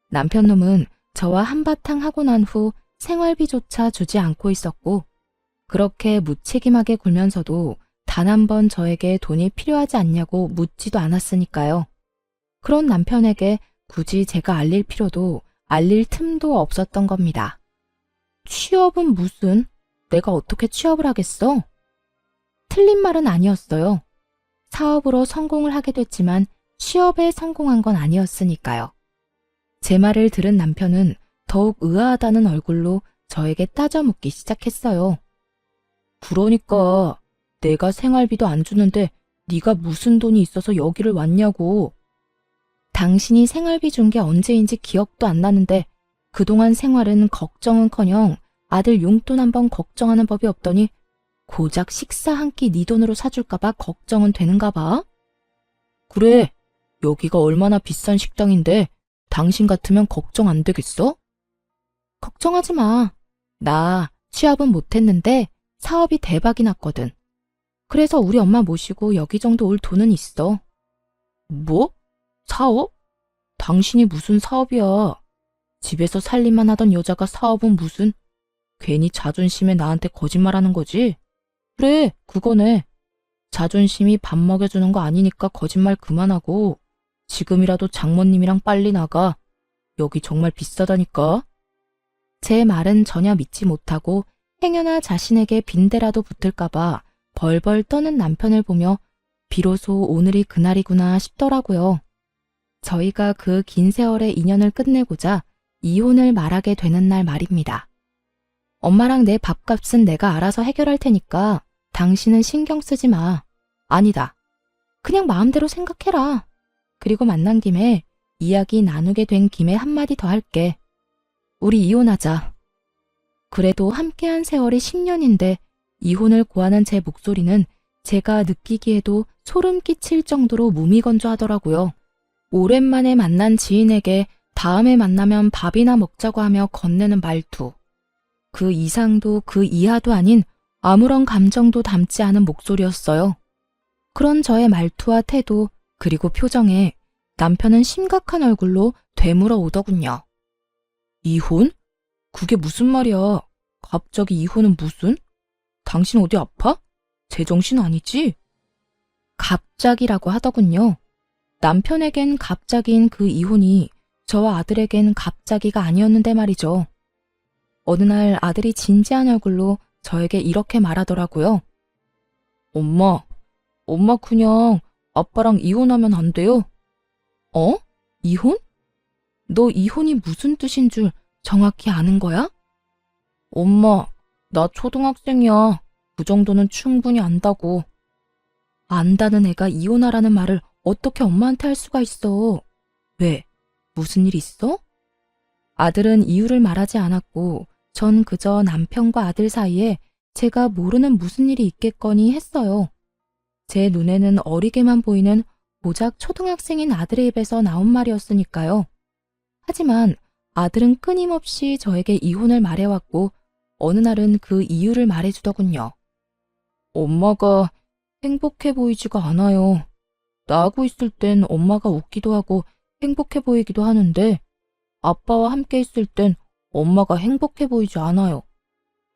남편놈은 저와 한바탕 하고 난 후 생활비조차 주지 않고 있었고 그렇게 무책임하게 굴면서도 단 한 번 저에게 돈이 필요하지 않냐고 묻지도 않았으니까요. 그런 남편에게 굳이 제가 알릴 필요도 알릴 틈도 없었던 겁니다. 취업은 무슨? 내가 어떻게 취업을 하겠어? 틀린 말은 아니었어요. 사업으로 성공을 하게 됐지만 취업에 성공한 건 아니었으니까요. 제 말을 들은 남편은 더욱 의아하다는 얼굴로 저에게 따져 묻기 시작했어요. 그러니까 내가 생활비도 안 주는데 네가 무슨 돈이 있어서 여기를 왔냐고. 당신이 생활비 준 게 언제인지 기억도 안 나는데 그동안 생활은 걱정은커녕 아들 용돈 한 번 걱정하는 법이 없더니 고작 식사 한 끼 네 돈으로 사줄까 봐 걱정은 되는가 봐. 그래, 여기가 얼마나 비싼 식당인데 당신 같으면 걱정 안 되겠어? 걱정하지 마. 나 취업은 못했는데 사업이 대박이 났거든. 그래서 우리 엄마 모시고 여기 정도 올 돈은 있어. 뭐? 사업? 당신이 무슨 사업이야? 집에서 살림만 하던 여자가 사업은 무슨? 괜히 자존심에 나한테 거짓말하는 거지? 그래, 그거네. 자존심이 밥 먹여주는 거 아니니까 거짓말 그만하고 지금이라도 장모님이랑 빨리 나가. 여기 정말 비싸다니까. 제 말은 전혀 믿지 못하고 행여나 자신에게 빈대라도 붙을까봐 벌벌 떠는 남편을 보며 비로소 오늘이 그날이구나 싶더라고요. 저희가 그 긴 세월의 인연을 끝내고자 이혼을 말하게 되는 날 말입니다. 엄마랑 내 밥값은 내가 알아서 해결할 테니까 당신은 신경 쓰지 마. 아니다. 그냥 마음대로 생각해라. 그리고 만난 김에 이야기 나누게 된 김에 한마디 더 할게. 우리 이혼하자. 그래도 함께한 세월이 10년인데 이혼을 고하는 제 목소리는 제가 느끼기에도 소름 끼칠 정도로 무미건조하더라고요. 오랜만에 만난 지인에게 다음에 만나면 밥이나 먹자고 하며 건네는 말투. 그 이상도 그 이하도 아닌 아무런 감정도 담지 않은 목소리였어요. 그런 저의 말투와 태도 그리고 표정에 남편은 심각한 얼굴로 되물어 오더군요. 이혼? 그게 무슨 말이야? 갑자기 이혼은 무슨? 당신 어디 아파? 제정신 아니지? 갑자기라고 하더군요. 남편에겐 갑자기인 그 이혼이 저와 아들에겐 갑자기가 아니었는데 말이죠. 어느 날 아들이 진지한 얼굴로 저에게 이렇게 말하더라고요. 엄마 그냥 아빠랑 이혼하면 안 돼요? 어? 이혼? 너 이혼이 무슨 뜻인 줄 정확히 아는 거야? 엄마, 나 초등학생이야. 그 정도는 충분히 안다고. 안다는 애가 이혼하라는 말을 어떻게 엄마한테 할 수가 있어? 왜? 무슨 일 있어? 아들은 이유를 말하지 않았고 전 그저 남편과 아들 사이에 제가 모르는 무슨 일이 있겠거니 했어요. 제 눈에는 어리게만 보이는 고작 초등학생인 아들의 입에서 나온 말이었으니까요. 하지만 아들은 끊임없이 저에게 이혼을 말해왔고 어느 날은 그 이유를 말해주더군요. 엄마가 행복해 보이지가 않아요. 나하고 있을 땐 엄마가 웃기도 하고 행복해 보이기도 하는데 아빠와 함께 있을 땐 엄마가 행복해 보이지 않아요.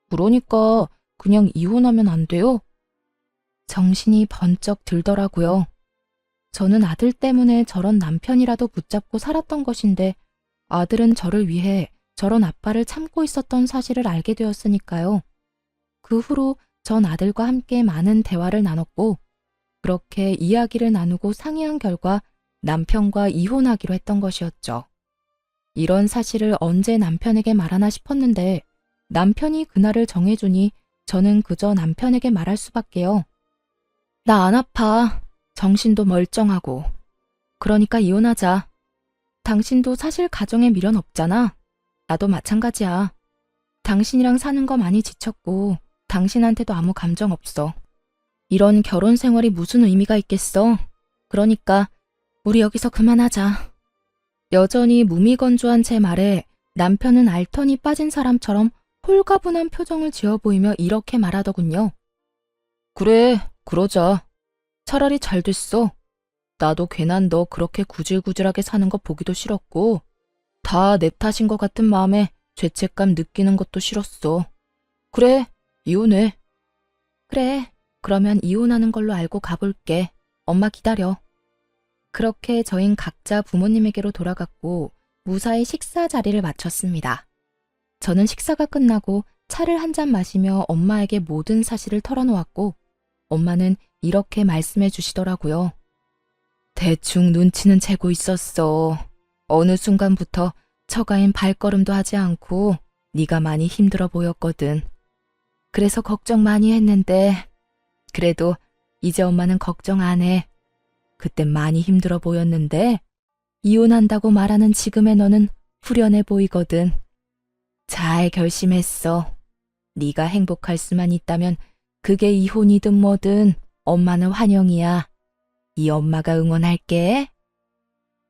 그러니까 그냥 이혼하면 안 돼요? 정신이 번쩍 들더라고요. 저는 아들 때문에 저런 남편이라도 붙잡고 살았던 것인데 아들은 저를 위해 저런 아빠를 참고 있었던 사실을 알게 되었으니까요. 그 후로 전 아들과 함께 많은 대화를 나눴고 그렇게 이야기를 나누고 상의한 결과 남편과 이혼하기로 했던 것이었죠. 이런 사실을 언제 남편에게 말하나 싶었는데 남편이 그날을 정해주니 저는 그저 남편에게 말할 수밖에요. 나 안 아파. 정신도 멀쩡하고. 그러니까 이혼하자. 당신도 사실 가정에 미련 없잖아. 나도 마찬가지야. 당신이랑 사는 거 많이 지쳤고 당신한테도 아무 감정 없어. 이런 결혼 생활이 무슨 의미가 있겠어. 그러니까 우리 여기서 그만하자. 여전히 무미건조한 제 말에 남편은 알턴이 빠진 사람처럼 홀가분한 표정을 지어 보이며 이렇게 말하더군요. 그래, 그러자. 차라리 잘 됐어. 나도 괜한 너 그렇게 구질구질하게 사는 거 보기도 싫었고 다 내 탓인 것 같은 마음에 죄책감 느끼는 것도 싫었어. 그래, 이혼해. 그래, 그러면 이혼하는 걸로 알고 가볼게. 엄마 기다려. 그렇게 저흰 각자 부모님에게로 돌아갔고 무사히 식사 자리를 마쳤습니다. 저는 식사가 끝나고 차를 한 잔 마시며 엄마에게 모든 사실을 털어놓았고 엄마는 이렇게 말씀해 주시더라고요. 대충 눈치는 채고 있었어. 어느 순간부터 처가인 발걸음도 하지 않고 네가 많이 힘들어 보였거든. 그래서 걱정 많이 했는데 그래도 이제 엄마는 걱정 안 해. 그땐 많이 힘들어 보였는데 이혼한다고 말하는 지금의 너는 후련해 보이거든. 잘 결심했어. 네가 행복할 수만 있다면 그게 이혼이든 뭐든 엄마는 환영이야. 이 엄마가 응원할게.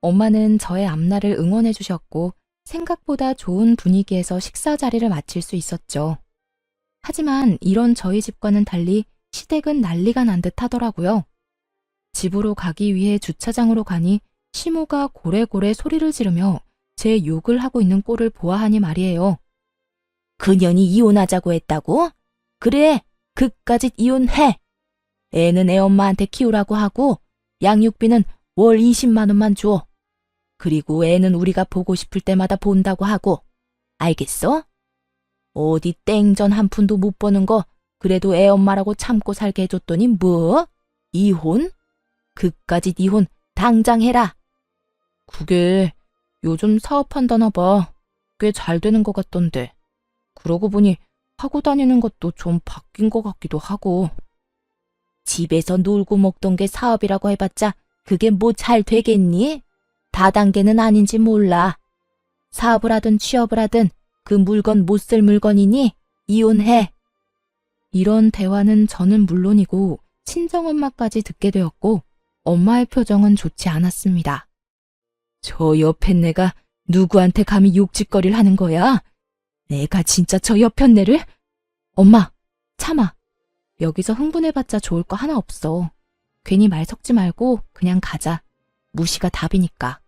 엄마는 저의 앞날을 응원해 주셨고 생각보다 좋은 분위기에서 식사 자리를 마칠 수 있었죠. 하지만 이런 저희 집과는 달리 시댁은 난리가 난 듯 하더라고요. 집으로 가기 위해 주차장으로 가니 시모가 고래고래 소리를 지르며 제 욕을 하고 있는 꼴을 보아하니 말이에요. 그년이 이혼하자고 했다고? 그래, 그까짓 이혼해. 애는 애 엄마한테 키우라고 하고 양육비는 월 20만 원만 줘. 그리고 애는 우리가 보고 싶을 때마다 본다고 하고. 알겠어? 어디 땡전 한 푼도 못 버는 거 그래도 애 엄마라고 참고 살게 해줬더니 뭐? 이혼? 그까짓 이혼 당장 해라. 그게 요즘 사업한다나 봐. 꽤 잘 되는 것 같던데. 그러고 보니 하고 다니는 것도 좀 바뀐 것 같기도 하고. 집에서 놀고 먹던 게 사업이라고 해봤자 그게 뭐 잘 되겠니? 다단계는 아닌지 몰라. 사업을 하든 취업을 하든 그 물건 못 쓸 물건이니 이혼해. 이런 대화는 저는 물론이고 친정엄마까지 듣게 되었고 엄마의 표정은 좋지 않았습니다. 저 옆엔내가 누구한테 감히 욕짓거리를 하는 거야? 내가 진짜 저 옆엔내를? 엄마, 참아. 여기서 흥분해봤자 좋을 거 하나 없어. 괜히 말 섞지 말고 그냥 가자. 무시가 답이니까.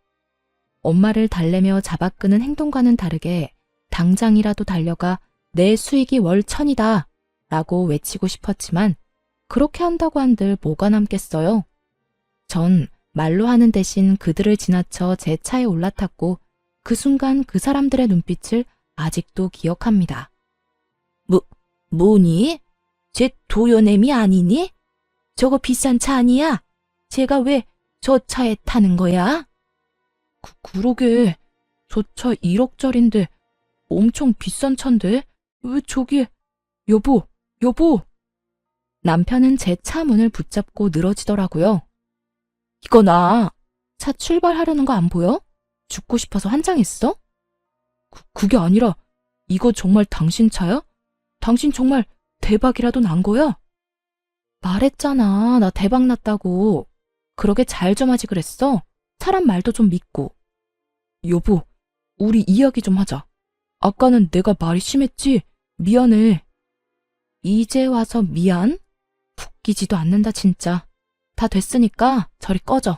엄마를 달래며 잡아끄는 행동과는 다르게 당장이라도 달려가 내 수익이 월 1,000이다 라고 외치고 싶었지만 그렇게 한다고 한들 뭐가 남겠어요. 전 말로 하는 대신 그들을 지나쳐 제 차에 올라탔고 그 순간 그 사람들의 눈빛을 아직도 기억합니다. 뭐니? 쟤 도연애미 아니니? 저거 비싼 차 아니야? 쟤가 왜 저 차에 타는 거야? 그러게. 저 차 1억짜린데 엄청 비싼 차인데 왜 저기에. 여보. 남편은 제 차 문을 붙잡고 늘어지더라고요. 이거나 차 출발하려는 거 안 보여? 죽고 싶어서 환장했어? 그게 아니라 이거 정말 당신 차야? 당신 정말 대박이라도 난 거야? 말했잖아. 나 대박 났다고. 그러게 잘 좀 하지 그랬어. 사람 말도 좀 믿고. 여보, 우리 이야기 좀 하자. 아까는 내가 말이 심했지? 미안해. 이제 와서 미안? 웃기지도 않는다 진짜. 다 됐으니까 저리 꺼져.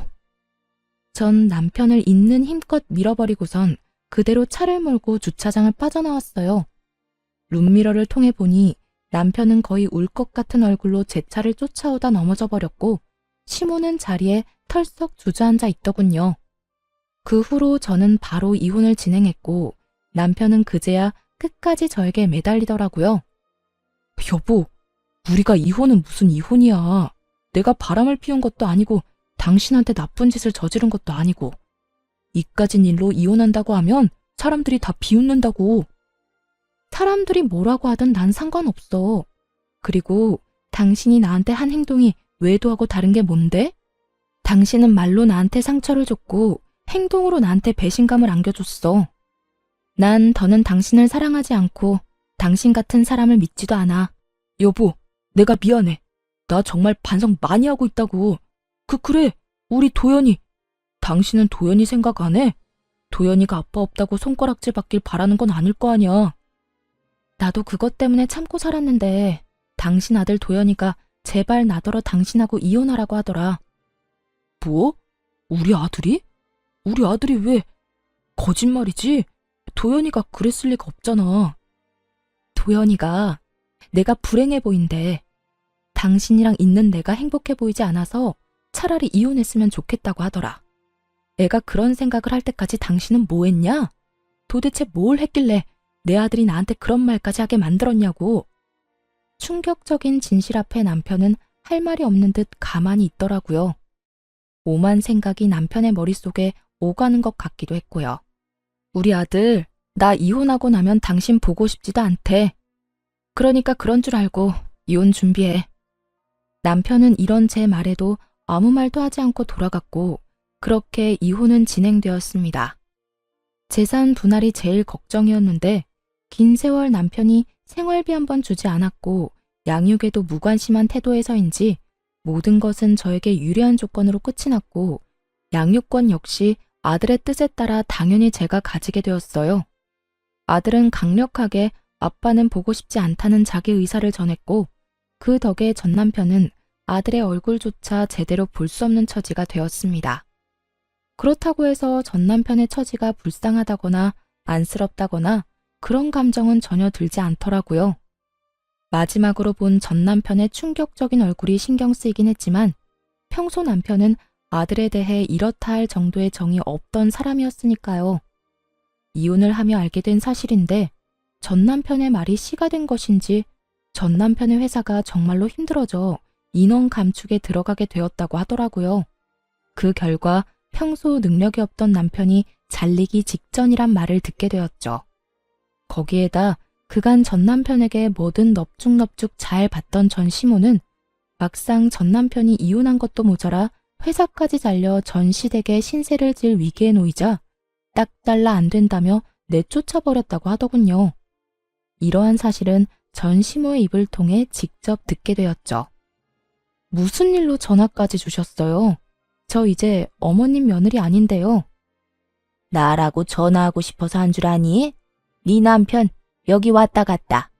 전 남편을 있는 힘껏 밀어버리고선 그대로 차를 몰고 주차장을 빠져나왔어요. 룸미러를 통해 보니 남편은 거의 울 것 같은 얼굴로 제 차를 쫓아오다 넘어져 버렸고 시모는 자리에 털썩 주저앉아 있더군요. 그 후로 저는 바로 이혼을 진행했고 남편은 그제야 끝까지 저에게 매달리더라고요. 여보, 우리가 이혼은 무슨 이혼이야. 내가 바람을 피운 것도 아니고 당신한테 나쁜 짓을 저지른 것도 아니고. 이까진 일로 이혼한다고 하면 사람들이 다 비웃는다고. 사람들이 뭐라고 하든 난 상관없어. 그리고 당신이 나한테 한 행동이 외도하고 다른 게 뭔데? 당신은 말로 나한테 상처를 줬고 행동으로 나한테 배신감을 안겨줬어. 난 더는 당신을 사랑하지 않고 당신 같은 사람을 믿지도 않아. 여보, 내가 미안해. 나 정말 반성 많이 하고 있다고. 그래, 우리 도연이. 당신은 도연이 생각 안 해? 도연이가 아빠 없다고 손가락질 받길 바라는 건 아닐 거 아니야. 나도 그것 때문에 참고 살았는데 당신 아들 도연이가 제발 나더러 당신하고 이혼하라고 하더라. 뭐? 우리 아들이? 우리 아들이 왜? 거짓말이지? 도연이가 그랬을 리가 없잖아. 도연이가 내가 불행해 보인대. 당신이랑 있는 내가 행복해 보이지 않아서 차라리 이혼했으면 좋겠다고 하더라. 애가 그런 생각을 할 때까지 당신은 뭐 했냐? 도대체 뭘 했길래 내 아들이 나한테 그런 말까지 하게 만들었냐고. 충격적인 진실 앞에 남편은 할 말이 없는 듯 가만히 있더라고요. 오만 생각이 남편의 머릿속에 오가는 것 같기도 했고요. 우리 아들, 나 이혼하고 나면 당신 보고 싶지도 않대. 그러니까 그런 줄 알고 이혼 준비해. 남편은 이런 제 말에도 아무 말도 하지 않고 돌아갔고 그렇게 이혼은 진행되었습니다. 재산 분할이 제일 걱정이었는데 긴 세월 남편이 생활비 한 번 주지 않았고 양육에도 무관심한 태도에서인지 모든 것은 저에게 유리한 조건으로 끝이 났고 양육권 역시 아들의 뜻에 따라 당연히 제가 가지게 되었어요. 아들은 강력하게 아빠는 보고 싶지 않다는 자기 의사를 전했고 그 덕에 전 남편은 아들의 얼굴조차 제대로 볼 수 없는 처지가 되었습니다. 그렇다고 해서 전 남편의 처지가 불쌍하다거나 안쓰럽다거나 그런 감정은 전혀 들지 않더라고요. 마지막으로 본 전 남편의 충격적인 얼굴이 신경 쓰이긴 했지만 평소 남편은 아들에 대해 이렇다 할 정도의 정이 없던 사람이었으니까요. 이혼을 하며 알게 된 사실인데 전 남편의 말이 씨가 된 것인지 전 남편의 회사가 정말로 힘들어져 인원 감축에 들어가게 되었다고 하더라고요. 그 결과 평소 능력이 없던 남편이 잘리기 직전이란 말을 듣게 되었죠. 거기에다 그간 전 남편에게 뭐든 넙죽넙죽 잘 받던 전 시모는 막상 전 남편이 이혼한 것도 모자라 회사까지 잘려 전 시댁에 신세를 질 위기에 놓이자 딱 잘라 안 된다며 내쫓아버렸다고 하더군요. 이러한 사실은 전 시모의 입을 통해 직접 듣게 되었죠. 무슨 일로 전화까지 주셨어요? 저 이제 어머님 며느리 아닌데요. 나라고 전화하고 싶어서 한 줄 아니? 네 남편 여기 왔다 갔다.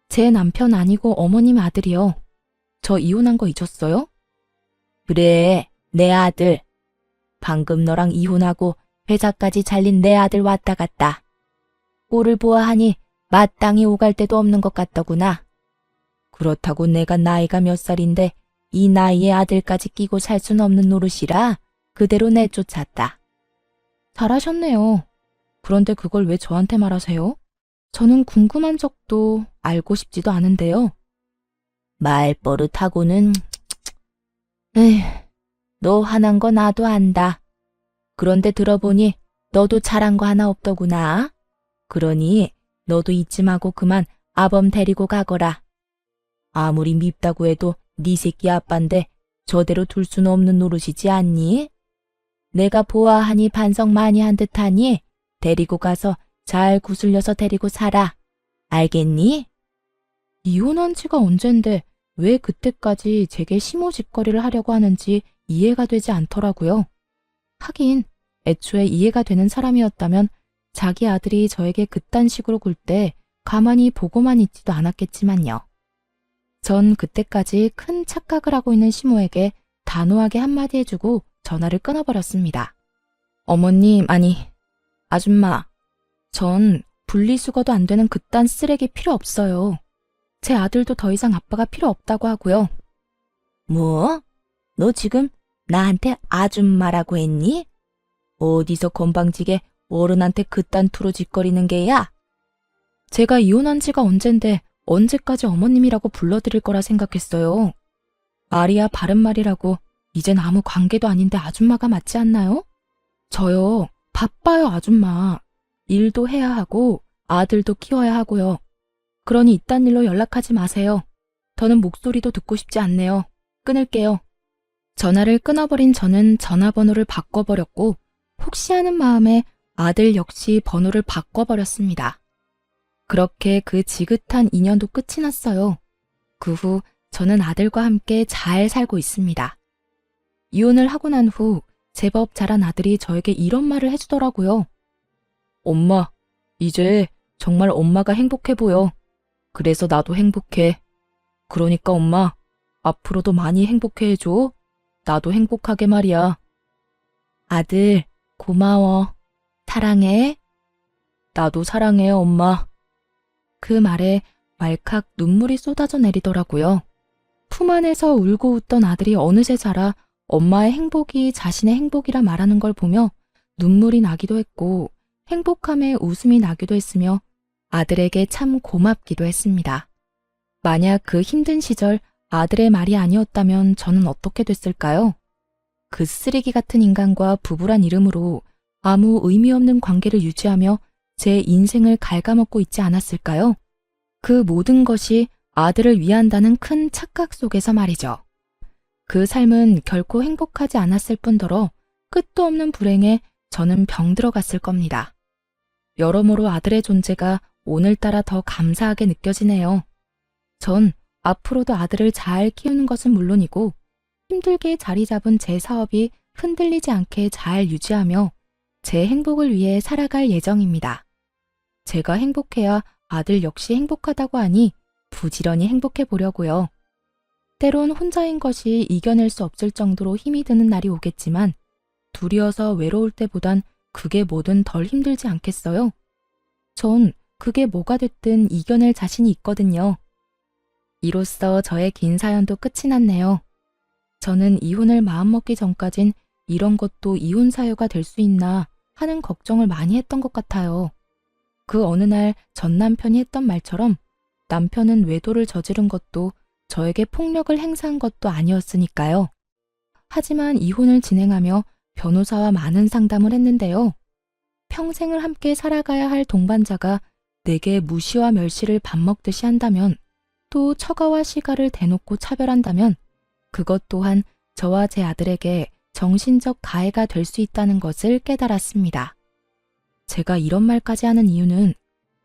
제 남편 아니고 어머님 아들이요. 저 이혼한 거 잊었어요? 그래, 내 아들. 방금 너랑 이혼하고 회사까지 잘린 내 아들 왔다 갔다. 꼴을 보아하니 마땅히 오갈 데도 없는 것 같더구나. 그렇다고 내가 나이가 몇 살인데 이 나이에 아들까지 끼고 살 순 없는 노릇이라 그대로 내쫓았다. 잘하셨네요. 그런데 그걸 왜 저한테 말하세요? 저는 궁금한 적도 알고 싶지도 않은데요. 말버릇하고는... 에휴, 너 화난 거 나도 안다. 그런데 들어보니 너도 잘한 거 하나 없더구나. 그러니 너도 잊지 마고 그만 아범 데리고 가거라. 아무리 밉다고 해도 네 새끼 아빠인데 저대로 둘 수는 없는 노릇이지 않니? 내가 보아하니 반성 많이 한 듯하니 데리고 가서 잘 구슬려서 데리고 살아. 알겠니? 이혼한 지가 언젠데 왜 그때까지 제게 시모짓거리를 하려고 하는지 이해가 되지 않더라고요. 하긴 애초에 이해가 되는 사람이었다면 자기 아들이 저에게 그딴 식으로 굴 때 가만히 보고만 있지도 않았겠지만요. 전 그때까지 큰 착각을 하고 있는 시모에게 단호하게 한마디 해주고 전화를 끊어버렸습니다. 어머님, 아니, 아줌마, 전 분리수거도 안 되는 그딴 쓰레기 필요 없어요. 제 아들도 더 이상 아빠가 필요 없다고 하고요. 뭐? 너 지금 나한테 아줌마라고 했니? 어디서 건방지게 어른한테 그딴 투로 짓거리는 게야? 제가 이혼한 지가 언젠데 언제까지 어머님이라고 불러드릴 거라 생각했어요. 말이야 바른 말이라고 이젠 아무 관계도 아닌데 아줌마가 맞지 않나요? 저요, 바빠요 아줌마. 일도 해야 하고 아들도 키워야 하고요. 그러니 이딴 일로 연락하지 마세요. 더는 목소리도 듣고 싶지 않네요. 끊을게요. 전화를 끊어버린 저는 전화번호를 바꿔버렸고 혹시 하는 마음에 아들 역시 번호를 바꿔버렸습니다. 그렇게 그 지긋한 인연도 끝이 났어요. 그 후 저는 아들과 함께 잘 살고 있습니다. 이혼을 하고 난 후 제법 자란 아들이 저에게 이런 말을 해주더라고요. 엄마, 이제 정말 엄마가 행복해 보여. 그래서 나도 행복해. 그러니까 엄마, 앞으로도 많이 행복해 해줘. 나도 행복하게 말이야. 아들, 고마워. 사랑해. 나도 사랑해, 엄마. 그 말에 왈칵 눈물이 쏟아져 내리더라고요. 품 안에서 울고 웃던 아들이 어느새 자라 엄마의 행복이 자신의 행복이라 말하는 걸 보며 눈물이 나기도 했고 행복함에 웃음이 나기도 했으며 아들에게 참 고맙기도 했습니다. 만약 그 힘든 시절 아들의 말이 아니었다면 저는 어떻게 됐을까요? 그 쓰레기 같은 인간과 부부란 이름으로 아무 의미 없는 관계를 유지하며 제 인생을 갉아먹고 있지 않았을까요? 그 모든 것이 아들을 위한다는 큰 착각 속에서 말이죠. 그 삶은 결코 행복하지 않았을 뿐더러 끝도 없는 불행에 저는 병들어갔을 겁니다. 여러모로 아들의 존재가 오늘따라 더 감사하게 느껴지네요. 전 앞으로도 아들을 잘 키우는 것은 물론이고 힘들게 자리 잡은 제 사업이 흔들리지 않게 잘 유지하며 제 행복을 위해 살아갈 예정입니다. 제가 행복해야 아들 역시 행복하다고 하니 부지런히 행복해 보려고요. 때론 혼자인 것이 이겨낼 수 없을 정도로 힘이 드는 날이 오겠지만 둘이어서 외로울 때보단 그게 뭐든 덜 힘들지 않겠어요? 전 그게 뭐가 됐든 이겨낼 자신이 있거든요. 이로써 저의 긴 사연도 끝이 났네요. 저는 이혼을 마음먹기 전까진 이런 것도 이혼 사유가 될 수 있나 하는 걱정을 많이 했던 것 같아요. 그 어느 날 전 남편이 했던 말처럼 남편은 외도를 저지른 것도 저에게 폭력을 행사한 것도 아니었으니까요. 하지만 이혼을 진행하며 변호사와 많은 상담을 했는데요. 평생을 함께 살아가야 할 동반자가 내게 무시와 멸시를 밥 먹듯이 한다면, 또 처가와 시가를 대놓고 차별한다면 그것 또한 저와 제 아들에게 정신적 가해가 될 수 있다는 것을 깨달았습니다. 제가 이런 말까지 하는 이유는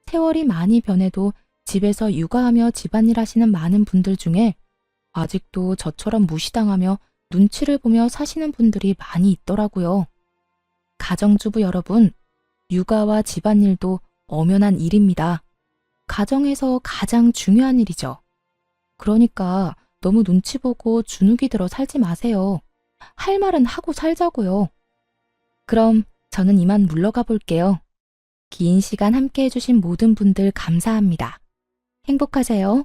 세월이 많이 변해도 집에서 육아하며 집안일 하시는 많은 분들 중에 아직도 저처럼 무시당하며 눈치를 보며 사시는 분들이 많이 있더라고요. 가정주부 여러분, 육아와 집안일도 엄연한 일입니다. 가정에서 가장 중요한 일이죠. 그러니까 너무 눈치 보고 주눅이 들어 살지 마세요. 할 말은 하고 살자고요. 그럼 저는 이만 물러가 볼게요. 긴 시간 함께 해주신 모든 분들 감사합니다. 행복하세요.